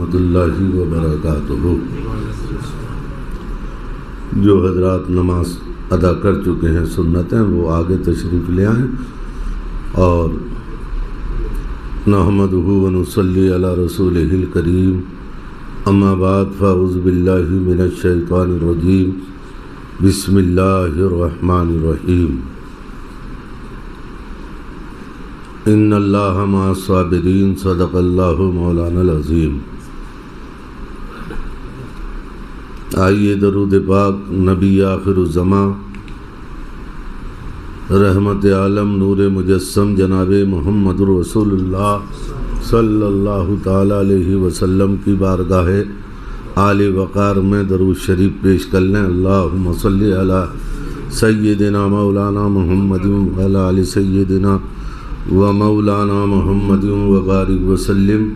ورحمۃ اللہ وبرکاتہ۔ جو حضرات نماز ادا کر چکے ہیں سنتیں وہ آگے تشریف لے آئیں، اور نحمدہ ونصلی علی رسولہ الکریم، اما بعد فاعوذ باللہ من الشیطان الرجیم، بسم اللہ الرحمن الرحیم۔ ان اللہ مع الصابرین، صدق اللہ مولانا العظیم۔ آئیے درود پاک نبی آخر الزماں، رحمت عالم، نور مجسم، جناب محمد رسول اللہ صلی اللہ تعالی علیہ وسلم کی بارگاہ عالی وقار میں درود شریف پیش کر لیں۔ اللہم صلی علی سیدنا مولانا محمد وعلی آل سیدنا و مولانا محمد وبارک وسلم،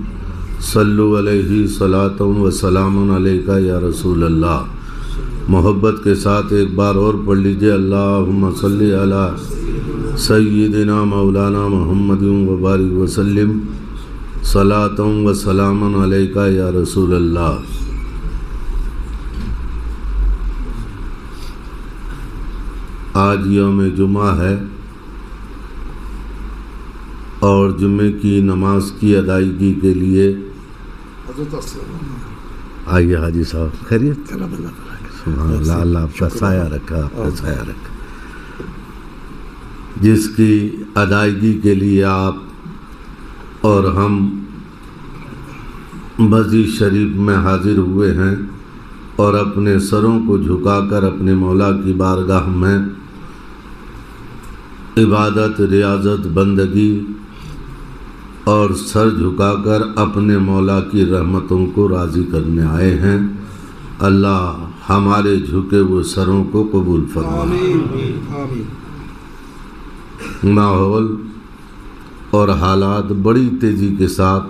صلو علیہ صلاۃ و سلام علیکہ یا رسول اللہ۔ محبت کے ساتھ ایک بار اور پڑھ لیجئے، اللہم صلی علی سیدنا مولانا محمد وبارک وسلم، صلاۃ و سلام علیکہ یا رسول اللہ۔ آج یوم جمعہ ہے اور جمعے کی نماز کی ادائیگی کے لیے آئیے حاجی صاحب، خیریت؟ سبحان اللہ، اللہ آپ کا سایہ رکھا، آپ کا سایہ رکھا۔ جس کی ادائیگی کے لیے آپ اور ہم مسجد شریف میں حاضر ہوئے ہیں، اور اپنے سروں کو جھکا کر اپنے مولا کی بارگاہ میں عبادت، ریاضت، بندگی اور سر جھکا کر اپنے مولا کی رحمتوں کو راضی کرنے آئے ہیں۔ اللہ ہمارے جھکے ہوئے سروں کو قبول فرمائے۔ ماحول اور حالات بڑی تیزی کے ساتھ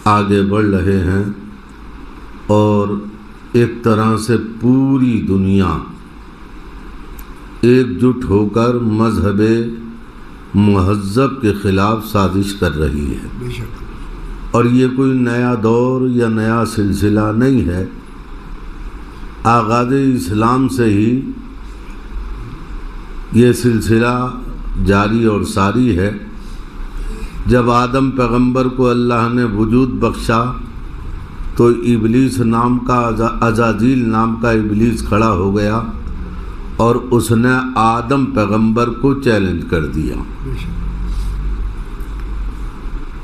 آگے بڑھ رہے ہیں، اور ایک طرح سے پوری دنیا ایک جٹ ہو کر مذہب مہذب کے خلاف سازش کر رہی ہے، اور یہ کوئی نیا دور یا نیا سلسلہ نہیں ہے۔ آغاز اسلام سے ہی یہ سلسلہ جاری اور ساری ہے۔ جب آدم پیغمبر کو اللہ نے وجود بخشا تو ابلیس نام کا، عزازیل نام کا ابلیس کھڑا ہو گیا، اور اس نے آدم پیغمبر کو چیلنج کر دیا۔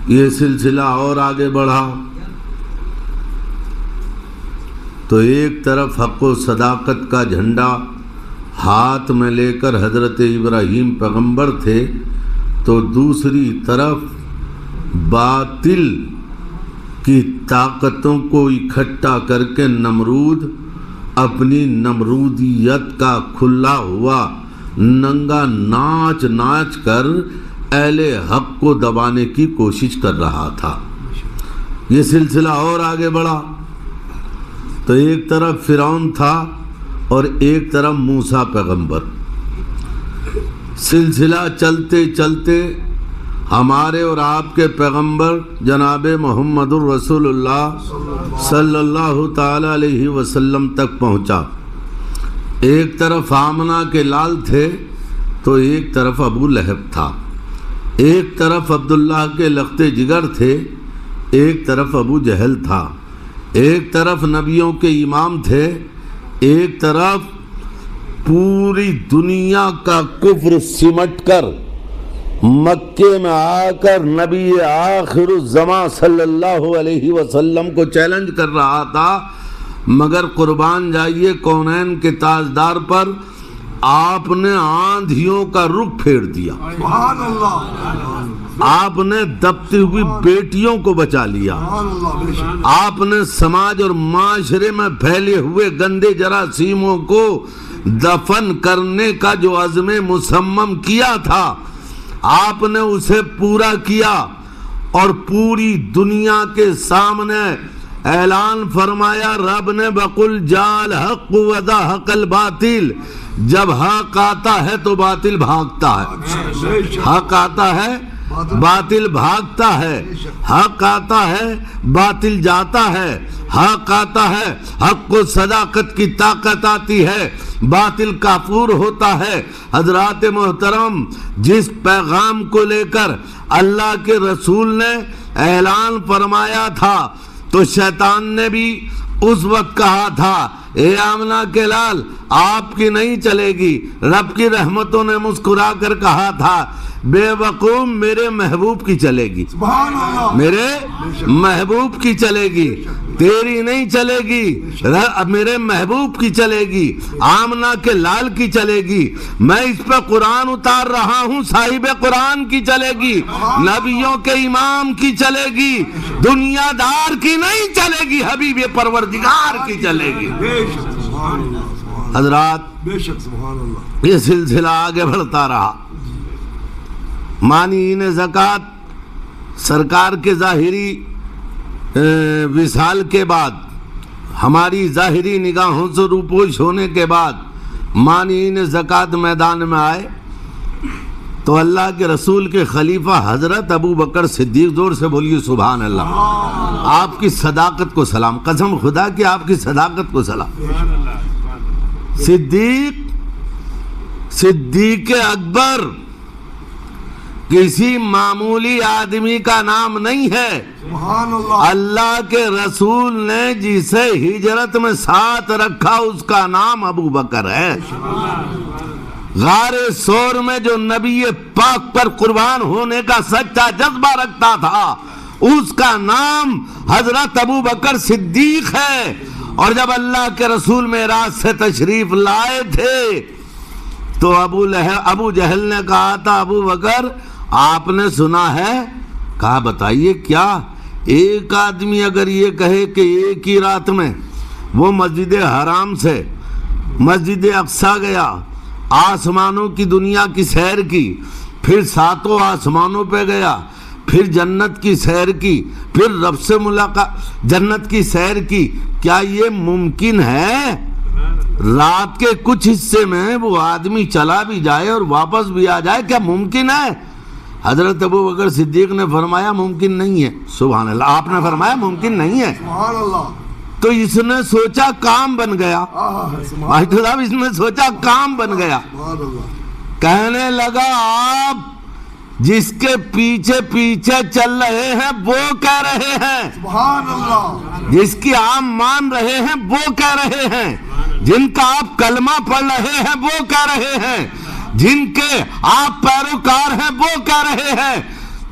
یہ سلسلہ اور آگے بڑھا تو ایک طرف حق و صداقت کا جھنڈا ہاتھ میں لے کر حضرت ابراہیم پیغمبر تھے، تو دوسری طرف باطل کی طاقتوں کو اکٹھا کر کے نمرود اپنی نمرودیت کا کھلا ہوا ننگا ناچ ناچ کر اہل حق کو دبانے کی کوشش کر رہا تھا۔ یہ سلسلہ اور آگے بڑھا تو ایک طرف فرعون تھا اور ایک طرف موسیٰ پیغمبر۔ سلسلہ چلتے چلتے ہمارے اور آپ کے پیغمبر جناب محمد الرسول اللہ صلی اللہ تعالی علیہ وسلم تک پہنچا۔ ایک طرف آمنہ کے لال تھے تو ایک طرف ابو لہب تھا، ایک طرف عبداللہ کے لخت جگر تھے، ایک طرف ابو جہل تھا، ایک طرف نبیوں کے امام تھے، ایک طرف پوری دنیا کا کفر سمٹ کر مکے میں آ کر نبی آخر الزماں صلی اللہ علیہ وسلم کو چیلنج کر رہا تھا۔ مگر قربان جائیے کونین کے تاجدار پر، آپ نے آندھیوں کا رخ پھیر دیا، آپ نے دبتی ہوئی بیٹیوں کو بچا لیا، آپ نے سماج اور معاشرے میں پھیلے ہوئے گندے جراثیموں کو دفن کرنے کا جو عزم مصمم کیا تھا آپ نے اسے پورا کیا، اور پوری دنیا کے سامنے اعلان فرمایا رب نے بقل جال حق وزہق الباطل، جب حق آتا ہے تو باطل بھاگتا ہے، حق آتا ہے باطل بھاگتا ہے، حق آتا ہے، باطل جاتا ہے، حق آتا ہے، حق کو صداقت کی طاقت آتی ہے، باطل کافور ہوتا ہے۔ حضرات محترم، جس پیغام کو لے کر اللہ کے رسول نے اعلان فرمایا تھا تو شیطان نے بھی اس وقت کہا تھا اے آمنہ کے لال آپ کی نہیں چلے گی۔ رب کی رحمتوں نے مسکرا کر کہا تھا بے وقوف میرے محبوب کی چلے گی، میرے محبوب کی چلے گی، تیری نہیں چلے گی، میرے محبوب کی چلے گی، آمنہ کے لال کی چلے گی، میں اس پہ قرآن اتار رہا ہوں، صاحب قرآن کی چلے گی، نبیوں کے امام کی چلے گی، دنیا دار کی نہیں چلے گی، حبیب پروردگار کی چلے گی۔ حضرات یہ سلسلہ آگے بڑھتا رہا۔ مانعین زکوٰۃ سرکار کے ظاہری وصال کے بعد، ہماری ظاہری نگاہوں سے روپوش ہونے کے بعد مانعین زکوٰۃ میدان میں آئے تو اللہ کے رسول کے خلیفہ حضرت ابو بکر صدیق، زور سے بولیے سبحان اللہ، آپ کی صداقت کو سلام، قسم خدا کی آپ کی صداقت کو سلام۔ صدیق اکبر کسی معمولی آدمی کا نام نہیں ہے، اللہ کے رسول نے جسے ہجرت میں ساتھ رکھا اس کا نام ابو بکر ہے۔ غار ثور میں جو نبی پاک پر قربان ہونے کا سچا جذبہ رکھتا تھا اس کا نام حضرت ابو بکر صدیق ہے۔ اور جب اللہ کے رسول معراج سے تشریف لائے تھے تو ابو جہل نے کہا تھا ابو بکر آپ نے سنا ہے؟ کہا بتائیے کیا؟ ایک آدمی اگر یہ کہے کہ ایک ہی رات میں وہ مسجد حرام سے مسجد اقصیٰ گیا، آسمانوں کی دنیا کی سیر کی، پھر ساتوں آسمانوں پہ گیا، پھر جنت کی سیر کی، پھر رب سے ملاقات، جنت کی سیر کی، کیا یہ ممکن ہے؟ رات کے کچھ حصے میں وہ آدمی چلا بھی جائے اور واپس بھی آ جائے، کیا ممکن ہے؟ حضرت ابو بکر صدیق نے فرمایا ممکن نہیں ہے۔ سبحان اللہ، آپ نے فرمایا ممکن نہیں ہے۔ سبحان اللہ۔ تو اس نے سوچا کام بن گیا، ماشاء اللہ، اس نے سوچا کام بن گیا۔ کہنے لگا آپ جس کے پیچھے پیچھے چل رہے ہیں وہ کہہ رہے ہیں، سبحان اللہ، جس کی آپ مان رہے ہیں وہ کہہ رہے ہیں، جن کا آپ کلمہ پڑھ رہے ہیں وہ کہہ رہے ہیں، جن کے آپ پیروکار ہیں وہ کہہ رہے ہیں۔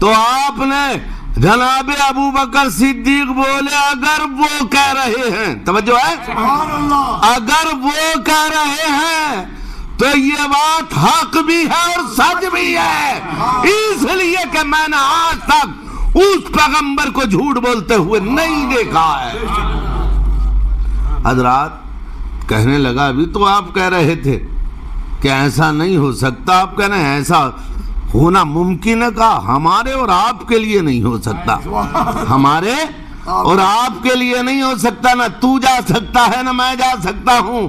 تو آپ نے جناب ابو بکر صدیق بولے اگر وہ کہہ رہے ہیں، توجہ ہے، سبحان اللہ، اگر وہ کہہ رہے ہیں تو یہ بات حق بھی ہے اور سچ بھی ہے، اس لیے کہ میں نے آج تک اس پیغمبر کو جھوٹ بولتے ہوئے نہیں دیکھا ہے۔ حضرات کہنے لگا ابھی تو آپ کہہ رہے تھے کہ ایسا نہیں ہو سکتا، آپ کہہ رہے ہیں ایسا ہونا ممکن ہے، کہا ہمارے اور آپ کے لیے نہیں ہو سکتا، ہمارے اور آپ کے لیے نہیں ہو سکتا، نہ تو جا سکتا ہے نہ میں جا سکتا ہوں،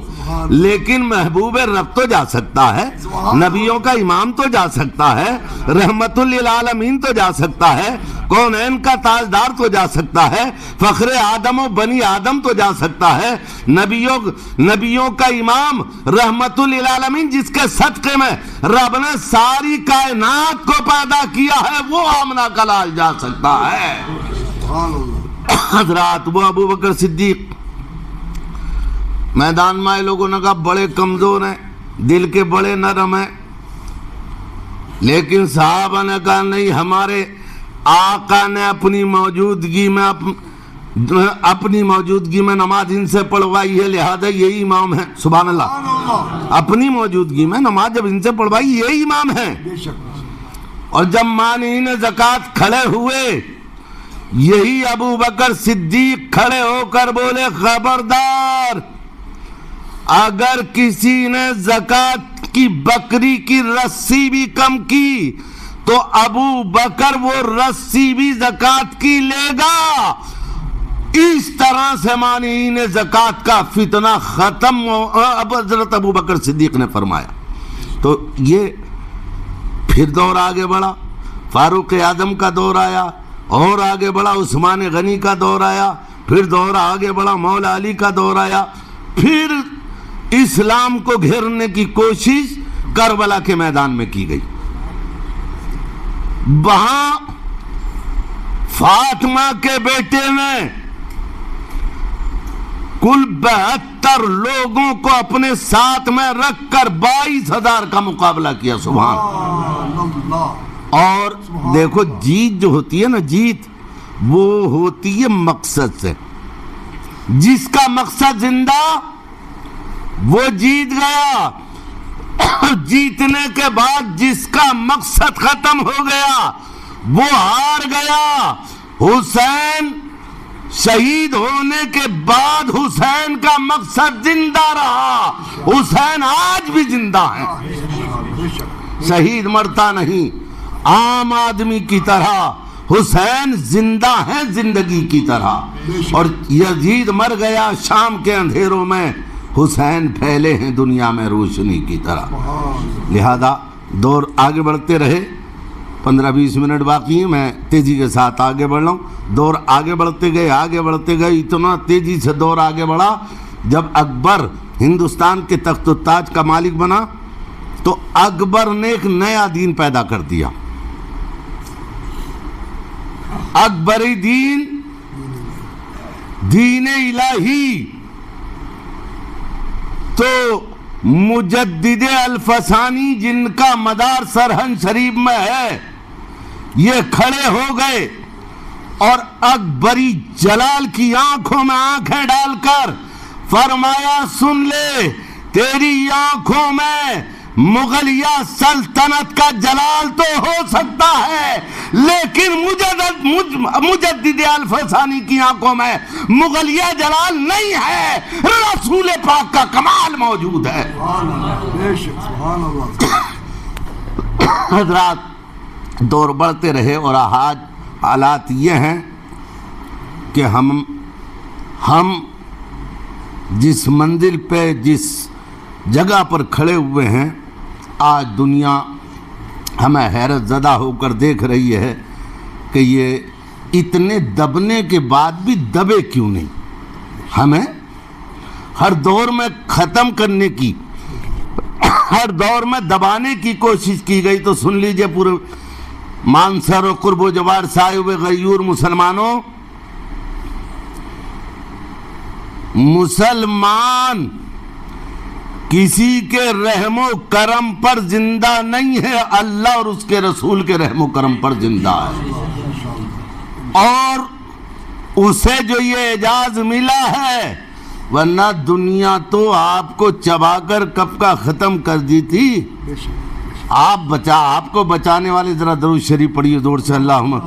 لیکن محبوب رب تو جا سکتا ہے، نبیوں کا امام تو جا سکتا ہے، رحمت للعالمین تو جا سکتا ہے، کونین کا تاجدار تو جا سکتا ہے، فخر آدم و بنی آدم تو جا سکتا ہے، نبیوں کا امام رحمت للعالمین جس کے صدقے میں رب نے ساری کائنات کو پیدا کیا ہے وہ آمنہ کا لال جا سکتا ہے۔ حضرات وہ ابو بکر صدیق میدان میں لوگوں نے کہا بڑے کمزور ہیں، دل کے بڑے نرم ہیں، لیکن صحابہ نے کہا نہیں، ہمارے آقا نے اپنی موجودگی میں نماز ان سے پڑھوائی ہے، لہذا یہی امام ہے۔ سبحان اللہ، اپنی موجودگی میں نماز جب ان سے پڑھوائی یہی امام ہے۔ اور جب مانعین زکوٰۃ کھڑے ہوئے، یہی ابو بکر صدیق کھڑے ہو کر بولے خبردار، اگر کسی نے زکوٰۃ کی بکری کی رسی بھی کم کی تو ابو بکر وہ رسی بھی زکوٰۃ کی لے گا۔ اس طرح سے مانعین زکوٰۃ کا فتنہ ختم حضرت ابو بکر صدیق نے فرمایا۔ تو یہ پھر دور آگے بڑھا، فاروق اعظم کا دور آیا، اور آگے بڑھا عثمان غنی کا دور آیا، پھر دور آگے بڑھا مولا علی کا دور آیا، پھر اسلام کو گھیرنے کی کوشش کربلا کے میدان میں کی گئی۔ وہاں فاطمہ کے بیٹے نے کل 72 لوگوں کو اپنے ساتھ میں رکھ کر 22,000 کا مقابلہ کیا۔ سبحان اللہ۔ اور دیکھو جیت جو ہوتی ہے نا، جیت وہ ہوتی ہے مقصد سے۔ جس کا مقصد زندہ وہ جیت گیا، جیتنے کے بعد جس کا مقصد ختم ہو گیا وہ ہار گیا۔ حسین شہید ہونے کے بعد حسین کا مقصد زندہ رہا، حسین آج بھی زندہ ہے، شہید مرتا نہیں، عام آدمی کی طرح حسین زندہ ہے زندگی کی طرح۔ اور یزید مر گیا شام کے اندھیروں میں، حسین پھیلے ہیں دنیا میں روشنی کی طرح۔ لہذا دور آگے بڑھتے رہے، 15-20 منٹ باقی ہیں، میں تیزی کے ساتھ آگے بڑھ رہا ہوں۔ دور آگے بڑھتے گئے، اتنا تیزی سے دور آگے بڑھا، جب اکبر ہندوستان کے تخت و تاج کا مالک بنا تو اکبر نے ایک نیا دین پیدا کر دیا، اکبری دین الہی۔ تو مجدد الفسانی جن کا مدار سرہند شریف میں ہے، یہ کھڑے ہو گئے اور اکبری جلال کی آنکھوں میں آنکھیں ڈال کر فرمایا، سن لے، تیری آنکھوں میں مغلیہ سلطنت کا جلال تو ہو سکتا ہے، لیکن مجدد الفسانی کی آنکھوں میں مغلیہ جلال نہیں ہے، رسول پاک کا کمال موجود ہے۔ حضرات دور بڑھتے رہے اور آج حالات یہ ہیں کہ ہم جس منزل پہ، جس جگہ پر کھڑے ہوئے ہیں، آج دنیا ہمیں حیرت زدہ ہو کر دیکھ رہی ہے کہ یہ اتنے دبنے کے بعد بھی دبے کیوں نہیں۔ ہمیں ہر دور میں ختم کرنے کی، ہر دور میں دبانے کی کوشش کی گئی۔ تو سن لیجئے پورے مانسر و قرب و جوار سے آئے ہوئے غیور مسلمانوں، مسلمان کسی کے رحم و کرم پر زندہ نہیں ہے، اللہ اور اس کے رسول کے رحم و کرم پر زندہ ہے، اور اسے جو یہ اعزاز ملا ہے، ورنہ دنیا تو آپ کو چبا کر کب کا ختم کر دی تھی۔ آپ کو بچانے والے ذرا درود شریف پڑھیے زور سے، اللہم۔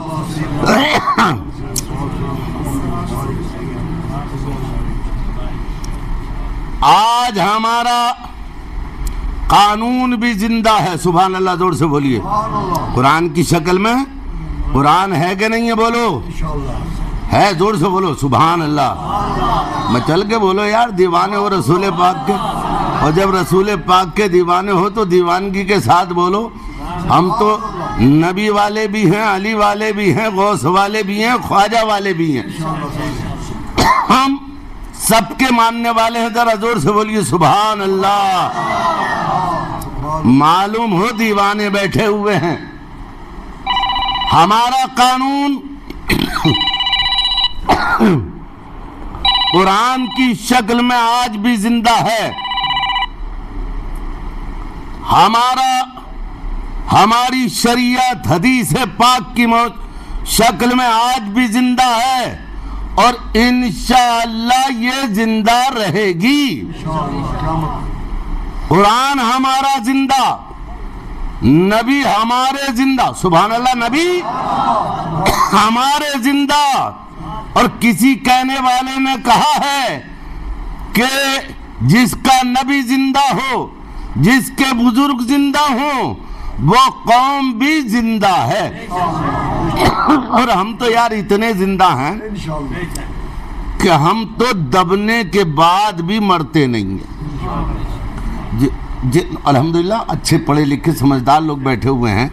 آج ہمارا قانون بھی زندہ ہے، سبحان اللہ، زور سے بولیے، قرآن کی شکل میں۔ قرآن ہے کہ نہیں ہے؟ بولو، ہے، زور سے بولو، سبحان اللہ۔ مچل کے بولو یار، دیوانے ہو رسول پاک کے، اور جب رسول پاک کے دیوانے ہو تو دیوانگی کے ساتھ بولو۔ ہم تو نبی والے بھی ہیں، علی والے بھی ہیں، غوث والے بھی ہیں، خواجہ والے بھی ہیں، ہم سب کے ماننے والے ہیں، ذرا زور سے بولیے سبحان اللہ۔ معلوم ہو دیوانے بیٹھے ہوئے ہیں۔ ہمارا قانون قرآن کی شکل میں آج بھی زندہ ہے، ہماری شریعت حدیث پاک کی شکل میں آج بھی زندہ ہے، اور انشاءاللہ یہ زندہ رہے گی۔ قرآن ہمارا زندہ، نبی ہمارے زندہ، سبحان اللہ، نبی ہمارے زندہ۔ اور کسی کہنے والے نے کہا ہے کہ جس کا نبی زندہ ہو، جس کے بزرگ زندہ ہوں، وہ قوم بھی زندہ ہے۔ اور ہم تو یار اتنے زندہ ہیں کہ ہم تو دبنے کے بعد بھی مرتے نہیں ہیں۔ الحمدللہ اچھے پڑھے لکھے سمجھدار لوگ بیٹھے ہوئے ہیں.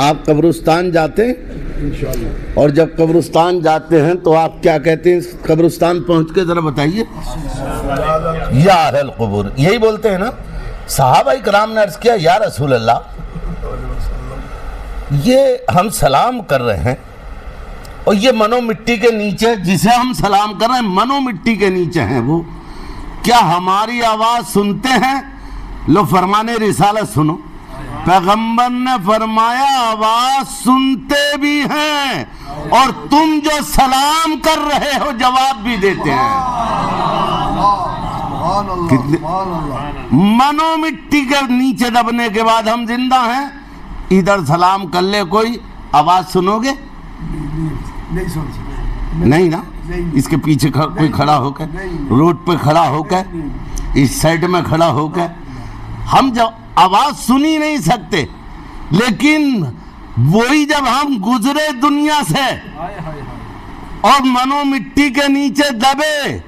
آپ قبرستان جاتے ہیں اور جب قبرستان جاتے ہیں تو آپ کیا کہتے ہیں؟ قبرستان پہنچ کے ذرا بتائیے. یا اہل القبور، یہی بولتے ہیں نا. صحابہ کرام نے عرض کیا یا رسول اللہ، یہ ہم سلام کر رہے ہیں اور یہ منو مٹی کے نیچے جسے ہم سلام کر رہے ہیں منو مٹی کے نیچے ہیں، وہ کیا ہماری آواز سنتے ہیں؟ لو فرمانے رسالت سنو. پیغمبر نے فرمایا آواز سنتے بھی ہیں اور تم جو سلام کر رہے ہو جواب بھی دیتے ہیں. منو مٹی کے نیچے دبنے کے بعد ہم زندہ ہیں. ادھر سلام کر لے کوئی، آواز سنو گے؟ نہیں نا. اس کے پیچھے کوئی کھڑا ہو کے، روڈ پہ کھڑا ہو کے، اس سائڈ میں کھڑا ہو کے، ہم جب آواز سنی نہیں سکتے. لیکن وہی جب ہم گزرے دنیا سے اور منو مٹی کے نیچے دبے،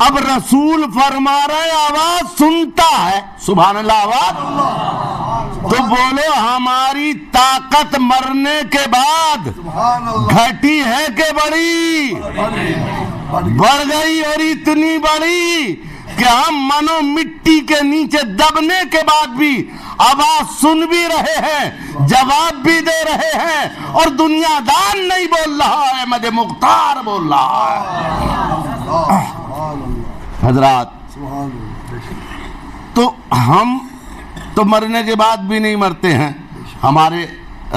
اب رسول فرما رہے آواز سنتا ہے. سبحان اللہ. آواز تو بولو ہماری طاقت مرنے کے بعد گھٹی ہے کہ بڑی؟ بڑھ گئی، اور اتنی بڑی کہ ہم منو مٹی کے نیچے دبنے کے بعد بھی آواز سن بھی رہے ہیں، جواب بھی دے رہے ہیں، اور دنیا دان نہیں بول رہا ہے، احمد مختار بول رہا ہے. حضرات تو ہم تو مرنے کے بعد بھی نہیں مرتے ہیں. ہمارے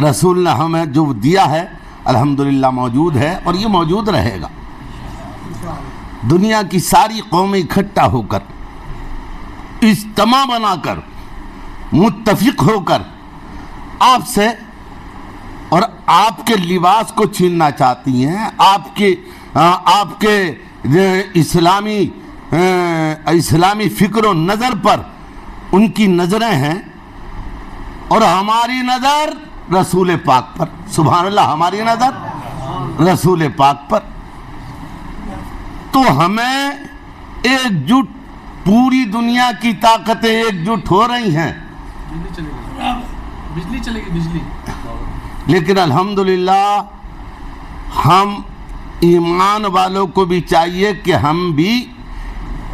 رسول نے ہمیں جو دیا ہے الحمدللہ موجود ہے اور یہ موجود رہے گا. دنیا کی ساری قومیں اکٹھا ہو کر، اجتماع بنا کر، متفق ہو کر آپ سے اور آپ کے لباس کو چھیننا چاہتی ہیں. آپ کے اسلامی فکر و نظر پر ان کی نظریں ہیں اور ہماری نظر رسول پاک پر. سبحان اللہ. ہماری نظر رسول پاک پر. تو ہمیں ایک جٹ، پوری دنیا کی طاقتیں ایک جٹ ہو رہی ہیں. بجلی چلے گی، بجلی. لیکن الحمدللہ ہم ایمان والوں کو بھی چاہیے کہ ہم بھی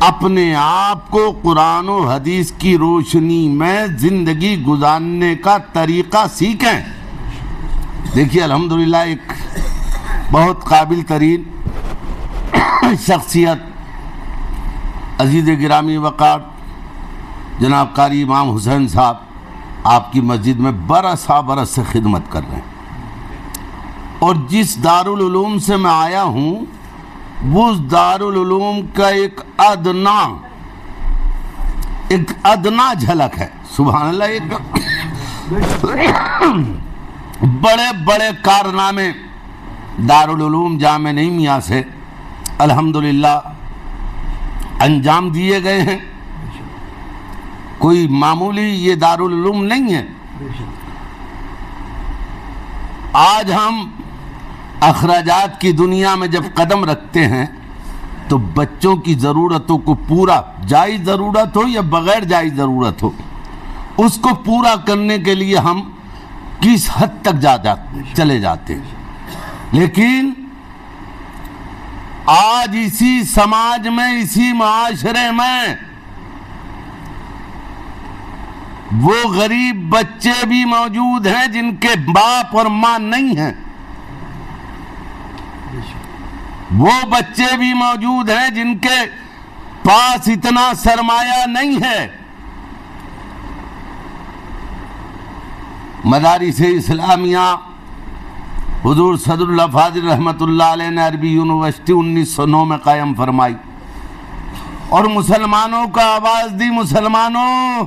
اپنے آپ کو قرآن و حدیث کی روشنی میں زندگی گزارنے کا طریقہ سیکھیں. دیکھیے الحمدللہ ایک بہت قابل ترین شخصیت عزیز گرامی وقار جناب قاری امام حسین صاحب آپ کی مسجد میں برس سے خدمت کر رہے ہیں. اور جس دارالعلوم سے میں آیا ہوں وہ اس دارالعلوم کا ایک ادنا جھلک ہے. سبحان اللہ. ایک بڑے بڑے کارنامے دارالعلوم جامع نعیمیہ سے الحمدللہ انجام دیے گئے ہیں. کوئی معمولی یہ دارالعلوم نہیں ہے. آج ہم اخراجات کی دنیا میں جب قدم رکھتے ہیں تو بچوں کی ضرورتوں کو پورا، جائز ضرورت ہو یا بغیر جائز ضرورت ہو، اس کو پورا کرنے کے لیے ہم کس حد تک چلے جاتے ہیں. لیکن آج اسی سماج میں، اسی معاشرے میں وہ غریب بچے بھی موجود ہیں جن کے باپ اور ماں نہیں ہیں. وہ بچے بھی موجود ہیں جن کے پاس اتنا سرمایہ نہیں ہے. مدارس اسلامیہ حضور صدر اللہ فاضل رحمۃ اللہ علیہ نے عربی یونیورسٹی 1909 میں قائم فرمائی اور مسلمانوں کا آواز دی. مسلمانوں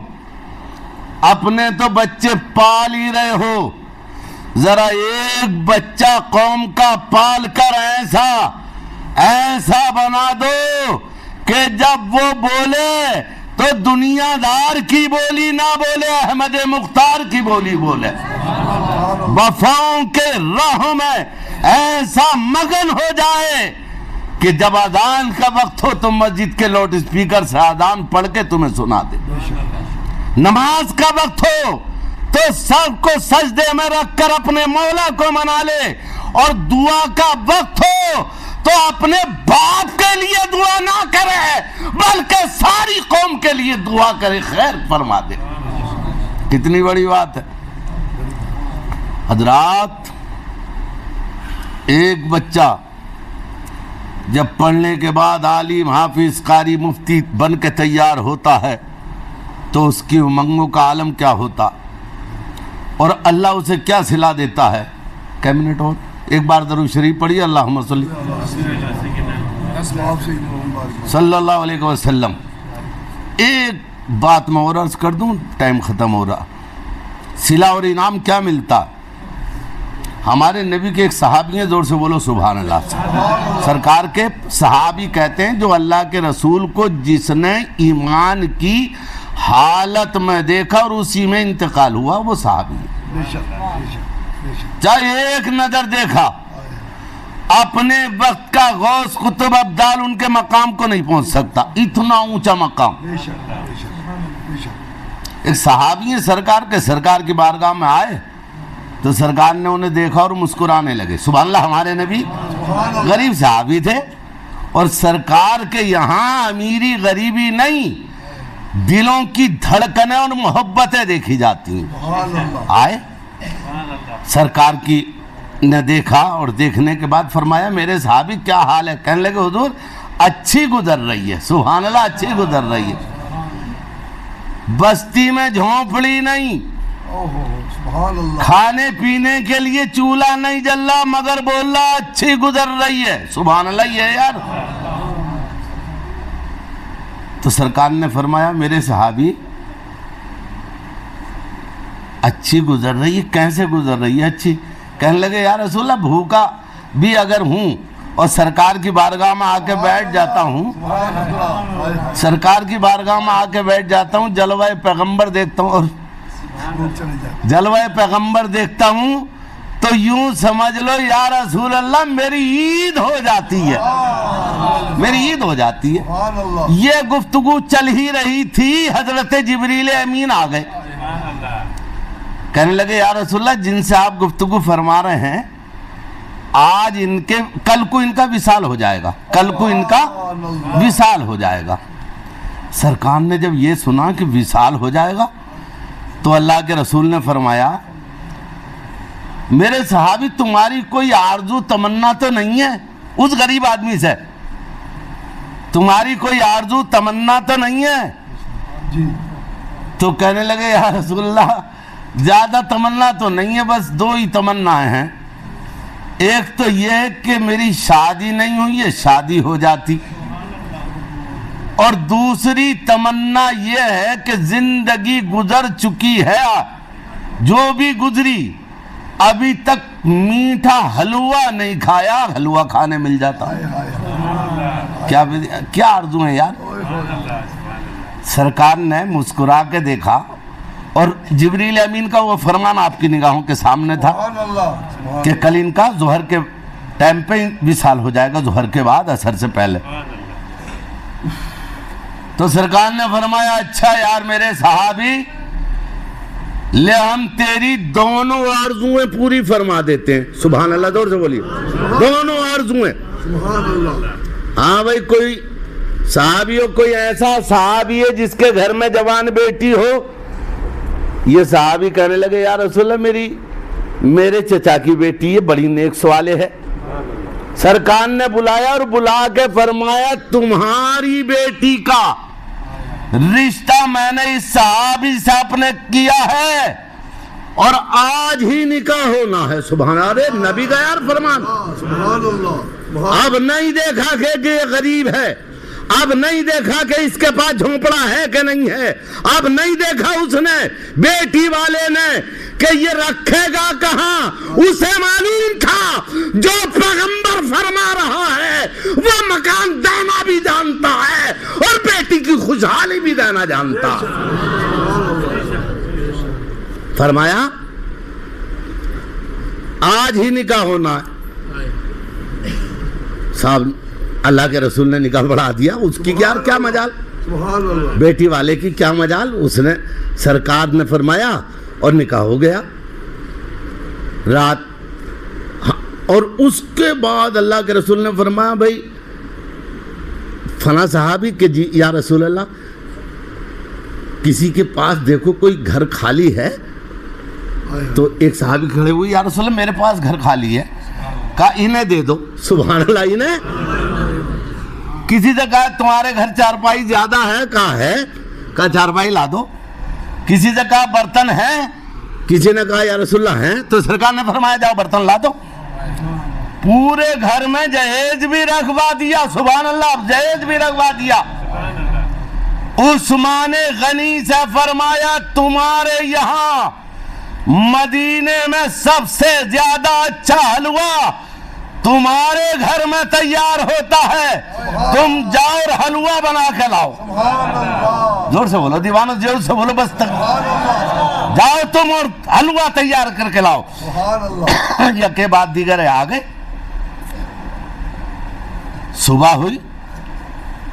اپنے تو بچے پال ہی رہے ہو، ذرا ایک بچہ قوم کا پال کر ایسا بنا دو کہ جب وہ بولے تو دنیا دار کی بولی نہ بولے، احمد مختار کی بولی بولے. وفاؤں کے راہوں میں ایسا مگن ہو جائے کہ جب اذان کا وقت ہو تو مسجد کے لاؤڈ اسپیکر سے اذان پڑھ کے تمہیں سنا دے. نماز کا وقت ہو تو سب کو سجدے میں رکھ کر اپنے مولا کو منا لے، اور دعا کا وقت ہو تو اپنے باپ کے لیے دعا نہ کرے بلکہ ساری قوم کے لیے دعا کرے، خیر فرما دے۔ کتنی بڑی بات ہے حضرات۔ ایک بچہ جب پڑھنے کے بعد عالم، حافظ، قاری، مفتی بن کے تیار ہوتا ہے تو اس کی امنگوں کا عالم کیا ہوتا، اور اللہ اسے کیا صلہ دیتا ہے۔ کئی منٹ اور ایک بار درود شریف پڑھیے، اللہم صلی صلی اللہ علیہ وسلم۔ ایک بات میں اور عرض کر دوں، ٹائم ختم ہو رہا۔ صلہ اور انعام کیا ملتا؟ ہمارے نبی کے ایک صحابی ہیں، زور سے بولو سبحان اللہ۔ سرکار کے صحابی کہتے ہیں جو اللہ کے رسول کو جس نے ایمان کی حالت میں دیکھا اور اسی میں انتقال ہوا وہ صحابی ہے۔ چاہے ایک نظر دیکھا، اپنے وقت کا غوث قطب ابدال ان کے مقام کو نہیں پہنچ سکتا، اتنا اونچا مقام۔ ایک صحابی ہیں سرکار کے، سرکار کی بارگاہ میں آئے تو سرکار نے انہیں دیکھا اور مسکرانے لگے۔ سبحان اللہ، ہمارے نبی غریب صحابی تھے، اور سرکار کے یہاں امیری غریبی نہیں، دلوں کی دھڑکنیں اور محبتیں دیکھی جاتی ہیں۔ آئے سرکار کی نے دیکھا اور دیکھنے کے بعد فرمایا میرے صحابی کیا حال ہے؟ کہنے لگے حضور اچھی گزر رہی ہے۔ سبحان اللہ، اچھی گزر رہی ہے، بستی میں جھونپڑی نہیں، کھانے پینے کے لیے چولہا نہیں جل رہا، مگر بول رہا اچھی گزر رہی ہے۔ سبحان اللہ، یہ یار۔ تو سرکار نے فرمایا میرے صحابی اچھی گزر رہی ہے، کیسے گزر رہی ہے اچھی؟ کہنے لگے یا رسول اللہ بھوکا بھی اگر ہوں اور سرکار کی بارگاہ میں آ کے بیٹھ جاتا ہوں، سرکار کی بارگاہ میں آ کے بیٹھ جاتا ہوں، جلوہ پیغمبر دیکھتا ہوں، اور جلوہ پیغمبر دیکھتا ہوں تو یوں سمجھ لو یا رسول اللہ میری عید ہو جاتی ہے، میری عید ہو جاتی ہے۔ یہ گفتگو چل ہی رہی تھی، حضرت جبریل امین آ گئے، کہنے لگے یا رسول اللہ جن سے آپ گفتگو فرما رہے ہیں آج ان کے کل کو ان کا وصال ہو جائے گا، کل کو ان کا وصال ہو جائے گا۔ سرکار نے جب یہ سنا کہ وصال ہو جائے گا تو اللہ کے رسول نے فرمایا میرے صحابی تمہاری کوئی آرزو تمنا تو نہیں ہے اس غریب آدمی سے؟ تمہاری کوئی آرزو تمنا تو نہیں ہے؟ تو کہنے لگے یا رسول اللہ زیادہ تمنا تو نہیں ہے، بس دو ہی تمنا ہیں، ایک تو یہ ہے کہ میری شادی نہیں ہوئی ہے، شادی ہو جاتی، اور دوسری تمنا یہ ہے کہ زندگی گزر چکی ہے، جو بھی گزری ابھی تک میٹھا حلوہ نہیں کھایا، حلوہ کھانے مل جاتا۔ کیا آرزو ہے یار۔ سرکار نے مسکرا کے دیکھا اور جبریل امین کا وہ فرمان آپ کی نگاہوں کے سامنے تھا کہ کل ان کا ظہر کے ٹائم پہ وصال ہو جائے گا، ظہر کے بعد عصر سے پہلے۔ تو سرکار نے فرمایا اچھا یار میرے صحابی لے ہم تیری دونوں آرزویں پوری فرما دیتے ہیں۔ سبحان اللہ، دور سے بولیے، دونوں آرزویں۔ ہاں بھائی کوئی صحابی ہو، کوئی ایسا صحابی ہے جس کے گھر میں جوان بیٹی ہو، یہ صحابی کہنے لگے یا رسول اللہ میرے چچا کی بیٹی ہے، بڑی نیک سوالے ہے۔ سرکار نے بلایا اور بلا کے فرمایا تمہاری بیٹی کا رشتہ میں نے اس صحابی سے اپنے کیا ہے اور آج ہی نکاح ہونا ہے۔ سبحان اللہ، نبی کا یار فرمان۔ اب نہیں دیکھا کہ یہ غریب ہے، اب نہیں دیکھا کہ اس کے پاس جھونپڑا ہے کہ نہیں ہے، اب نہیں دیکھا اس نے بیٹی والے نے کہ یہ رکھے گا کہاں، اسے معلوم تھا جو پیغمبر فرما رہا ہے وہ مکان دینا بھی جانتا ہے اور بیٹی کی خوشحالی بھی دینا جانتا ہے۔ فرمایا آج ہی نکاح ہونا ہے۔ صاحب اللہ کے رسول نے نکاح بڑھا دیا، اس کی کیا مجال۔ سبحان اللہ. بیٹی والے کی کیا مجال, اس نے سرکار نے فرمایا اور نکاح ہو گیا رات. اور اس کے بعد اللہ کے رسول نے فرمایا بھائی فلاں صحابی کہ جی یا رسول اللہ کسی کے پاس دیکھو کوئی گھر خالی ہے. تو ایک صحابی کھڑے ہوئے, یا رسول اللہ میرے پاس گھر خالی ہے. کہا انہیں دے دو. سبحان اللہ. انہیں کسی سے کہا تمہارے گھر چارپائی زیادہ ہے, کہا ہے, کہا چارپائی لا دو. کسی سے کہا برتن ہے, کسی نے کہا یا رسول اللہ ہیں, تو سرکار نے فرمایا جاؤ برتن لا دو. پورے گھر میں جہیز بھی رکھوا دیا. سبحان اللہ, جہیز بھی رکھوا دیا. عثمان غنی سے فرمایا تمہارے یہاں مدینے میں سب سے زیادہ اچھا حلوہ تمہارے گھر میں تیار ہوتا ہے, تم جاؤ اور حلوہ بنا کے لاؤ. زور سے بولو دیوانو, زور سے بولو, بس جاؤ تم اور حلوہ تیار کر کے لاؤ. یکے بعد دیگر آ گئے. صبح ہوئی,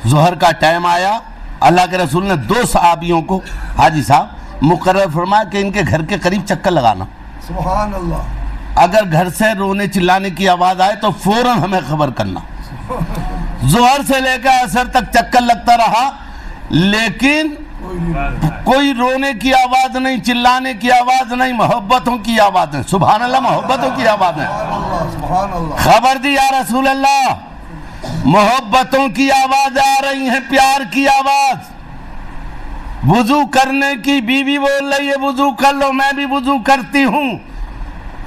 ظہر کا ٹائم آیا. اللہ کے رسول نے 2 صحابیوں کو حاجی صاحب مقرر فرمایا کہ ان کے گھر کے قریب چکر لگانا. سبحان اللہ. اگر گھر سے رونے چلانے کی آواز آئے تو فوراً ہمیں خبر کرنا. ظہر سے لے کر عصر تک چکر لگتا رہا, لیکن کوئی رونے کی آواز نہیں, چلانے کی آواز نہیں, محبتوں کی آواز ہے. سبحان اللہ, محبتوں کی آواز ہے. سبحان اللہ. خبر دی یا رسول اللہ محبتوں کی آواز آ رہی ہیں, پیار کی آواز. وضو کرنے کی بیوی بول رہی ہے وضو کر لو, میں بھی وضو کرتی ہوں.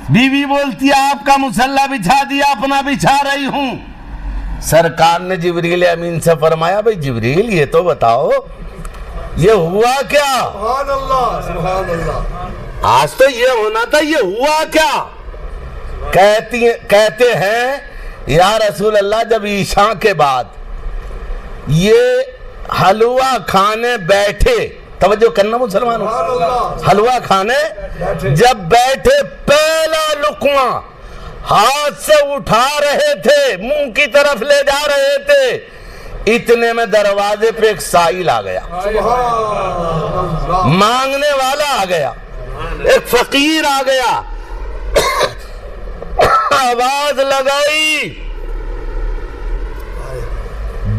بیوی بولتی ہے آپ کا مصلی بچھا دیا, اپنا بچھا رہی ہوں. سرکار نے جبریل امین سے فرمایا بھئی جبریل یہ تو بتاؤ یہ ہوا کیا؟ سبحان اللہ. سبحان اللہ. آج تو یہ ہونا تھا, یہ ہوا کیا؟ کہتے ہیں یا رسول اللہ جب عشاء کے بعد یہ حلوہ کھانے بیٹھے, توجہ کرنا مسلمانوں, حلوہ کھانے جب بیٹھے پہلا لقمہ ہاتھ سے اٹھا رہے تھے, منہ کی طرف لے جا رہے تھے, اتنے میں دروازے پہ ایک سائل آ گیا, مانگنے والا آ گیا, ایک فقیر آ گیا. آواز لگائی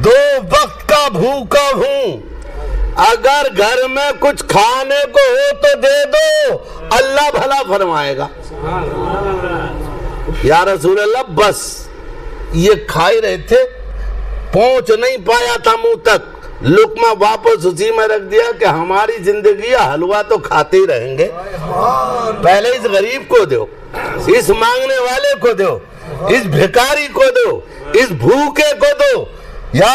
2 وقت کا بھوکا ہوں, اگر گھر میں کچھ کھانے کو ہو تو دے دو, اللہ بھلا فرمائے گا. یا رسول اللہ بس یہ کھائی رہے تھے, پہنچ نہیں پایا تھا منہ تک, لقمہ واپس اسی میں رکھ دیا کہ ہماری زندگی حلوہ تو کھاتے ہی رہیں گے. پہلے اس غریب کو دو, اس مانگنے والے کو دو, اس بھکاری کو دو, اس بھوکے کو دو. یا